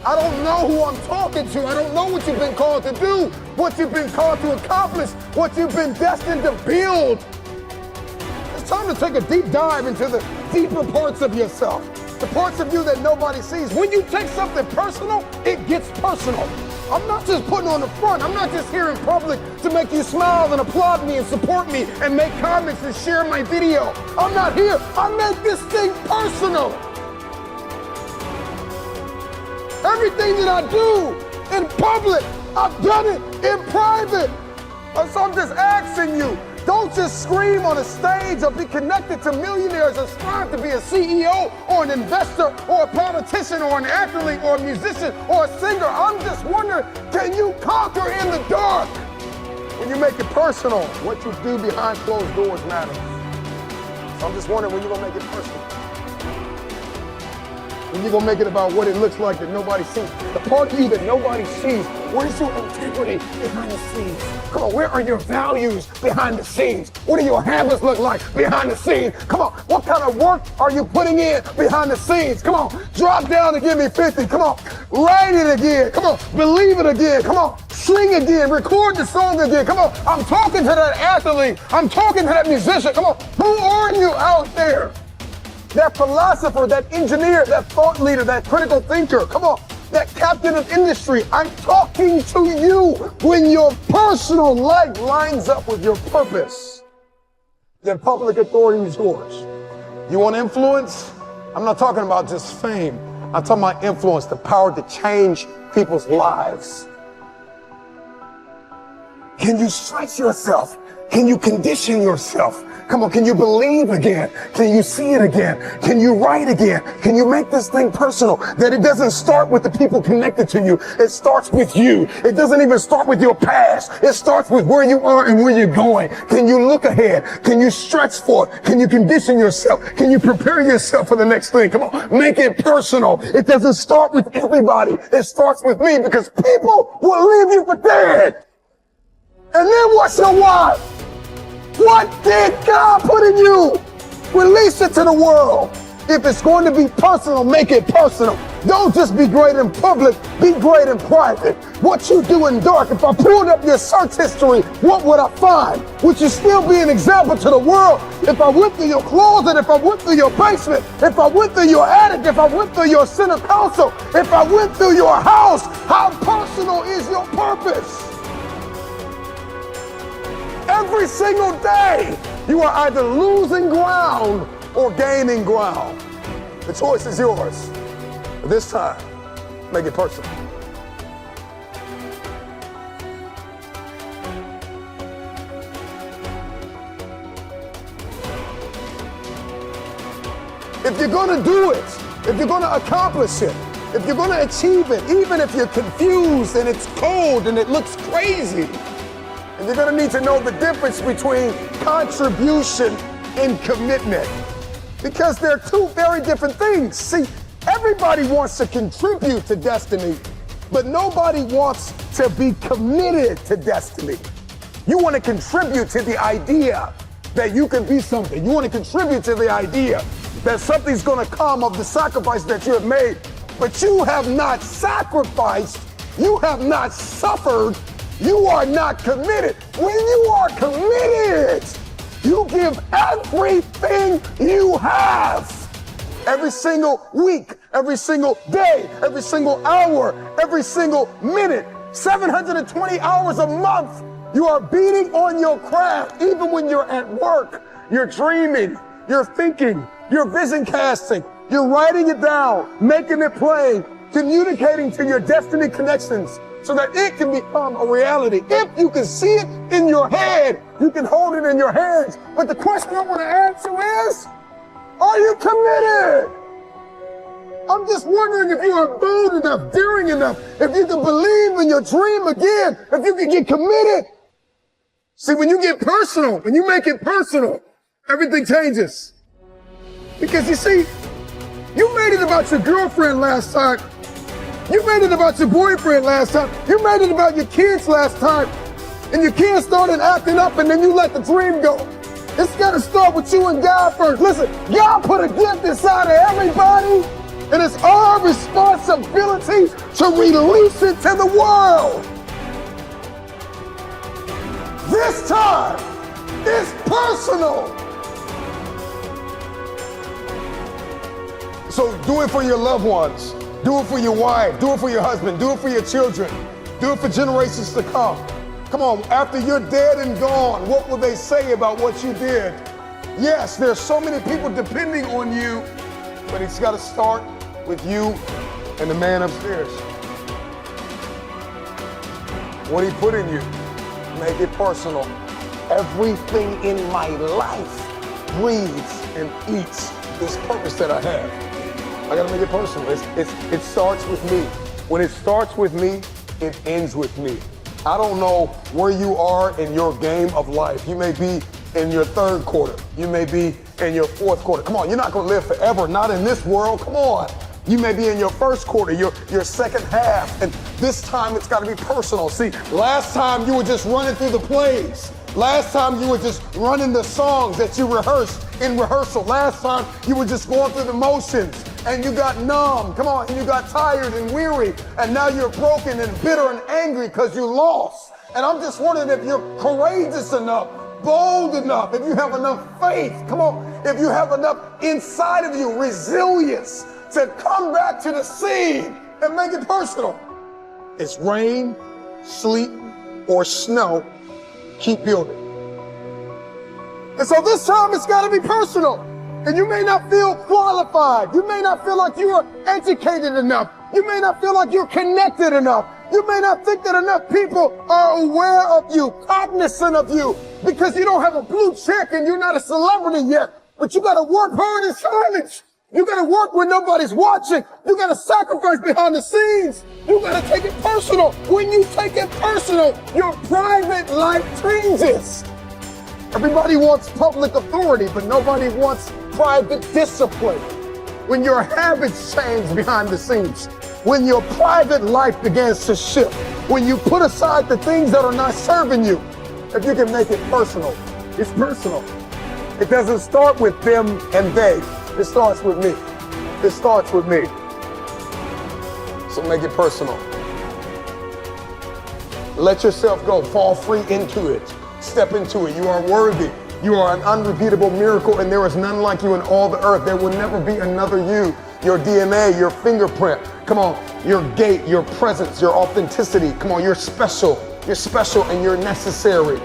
I don't know who I'm talking to. I don't know what you've been called to do, what you've been called to accomplish, what you've been destined to build. It's time to take a deep dive into the deeper parts of yourself, the parts of you that nobody sees. When you take something personal, it gets personal. I'm not just putting on the front. I'm not just here in public to make you smile and applaud me and support me and make comments and share my video. I'm not here. I make this thing personal. Everything that I do in public, I've done it in private. So I'm just asking you, don't just scream on a stage or be connected to millionaires or strive to be a CEO or an investor or a politician or an athlete or a musician or a singer. I'm just wondering, can you conquer in the dark? When you make it personal, what you do behind closed doors matters. So I'm just wondering when you're going to make it personal. When you're going to make it about what it looks like that nobody sees. The part of you that nobody sees. Where's your integrity behind the scenes? Come on, where are your values behind the scenes? What do your habits look like behind the scenes? Come on, what kind of work are you putting in behind the scenes? Come on, drop down and give me 50. Come on, write it again. Come on, believe it again. Come on, sing again, record the song again. Come on, I'm talking to that athlete. I'm talking to that musician. Come on, who are you out there? That philosopher, that engineer, that thought leader, that critical thinker. Come on. That captain of industry, I'm talking to you. When your personal life lines up with your purpose, then public authority is yours. You want influence? I'm not talking about just fame. I'm talking about influence, the power to change people's lives. Can you stretch yourself? Can you condition yourself? Come on, can you believe again? Can you see it again? Can you write again? Can you make this thing personal? That it doesn't start with the people connected to you. It starts with you. It doesn't even start with your past. It starts with where you are and where you're going. Can you look ahead? Can you stretch for it? Can you condition yourself? Can you prepare yourself for the next thing? Come on, make it personal. It doesn't start with everybody. It starts with me, because people will leave you for dead. And then what's your why? What did God put in you? Release it to the world. If it's going to be personal, make it personal. Don't just be great in public, be great in private. What you do in dark, if I pulled up your search history, what would I find? Would you still be an example to the world? If I went through your closet, if I went through your basement, if I went through your attic, if I went through your center console, if I went through your house, how personal is your purpose? Every single day, you are either losing ground or gaining ground. The choice is yours. But this time, make it personal. If you're going to do it, if you're going to accomplish it, if you're going to achieve it, even if you're confused and it's cold and it looks crazy, and you're going to need to know the difference between contribution and commitment, because they're two very different things. See, everybody wants to contribute to destiny, but nobody wants to be committed to destiny. You want to contribute to the idea that you can be something. You want to contribute to the idea that something's going to come of the sacrifice that you have made, but you have not sacrificed, you have not suffered, you are not committed. When you are committed, you give everything you have. Every single week, every single day, every single hour, every single minute, 720 hours a month, you are beating on your craft. Even when you're at work, you're dreaming, you're thinking, you're vision casting, you're writing it down, making it plain, communicating to your destiny connections, so that it can become a reality. If you can see it in your head, you can hold it in your hands. But the question I want to ask you is, are you committed? I'm just wondering if you are bold enough, daring enough, if you can believe in your dream again, if you can get committed. See, when you get personal, when you make it personal, everything changes. Because you see, you made it about your girlfriend last time. You made it about your boyfriend last time. You made it about your kids last time. And your kids started acting up, and then you let the dream go. It's got to start with you and God first. Listen, God put a gift inside of everybody. And it's our responsibility to release it to the world. This time is personal. So do it for your loved ones. Do it for your wife. Do it for your husband. Do it for your children. Do it for generations to come. Come on, after you're dead and gone, what will they say about what you did? Yes, there's so many people depending on you, but it's got to start with you and the man upstairs. What he put in you, make it personal. Everything in my life breathes and eats this purpose that I have. I gotta make it personal. It starts with me. When it starts with me, it ends with me. I don't know where you are in your game of life. You may be in your third quarter. You may be in your fourth quarter. Come on, you're not gonna live forever, not in this world, come on. You may be in your first quarter, your second half, and this time it's gotta be personal. See, last time you were just running through the plays. Last time you were just running the songs that you rehearsed in rehearsal. Last time you were just going through the motions and you got numb, come on, and you got tired and weary, and now you're broken and bitter and angry because you lost. And I'm just wondering if you're courageous enough, bold enough, if you have enough faith, come on, if you have enough inside of you, resilience to come back to the scene and make it personal. It's rain, sleet, or snow, keep building. And so this time it's got to be personal. And you may not feel qualified. You may not feel like you are educated enough. You may not feel like you're connected enough. You may not think that enough people are aware of you, cognizant of you, because you don't have a blue check and you're not a celebrity yet. But you got to work hard in silence. You got to work when nobody's watching. You got to sacrifice behind the scenes. You got to take it personal. When you take it personal, your private life changes. Everybody wants public authority, but nobody wants private discipline. When your habits change behind the scenes, when your private life begins to shift, when you put aside the things that are not serving you, if you can make it personal, it's personal. It doesn't start with them and they. It starts with me. It starts with me. So make it personal. Let yourself go. Fall free into it. Step into it. You are worthy. You are an unrepeatable miracle, and there is none like you in all the earth. There will never be another you. Your DNA, your fingerprint. Come on. Your gait, your presence, your authenticity. Come on. You're special. You're special and you're necessary.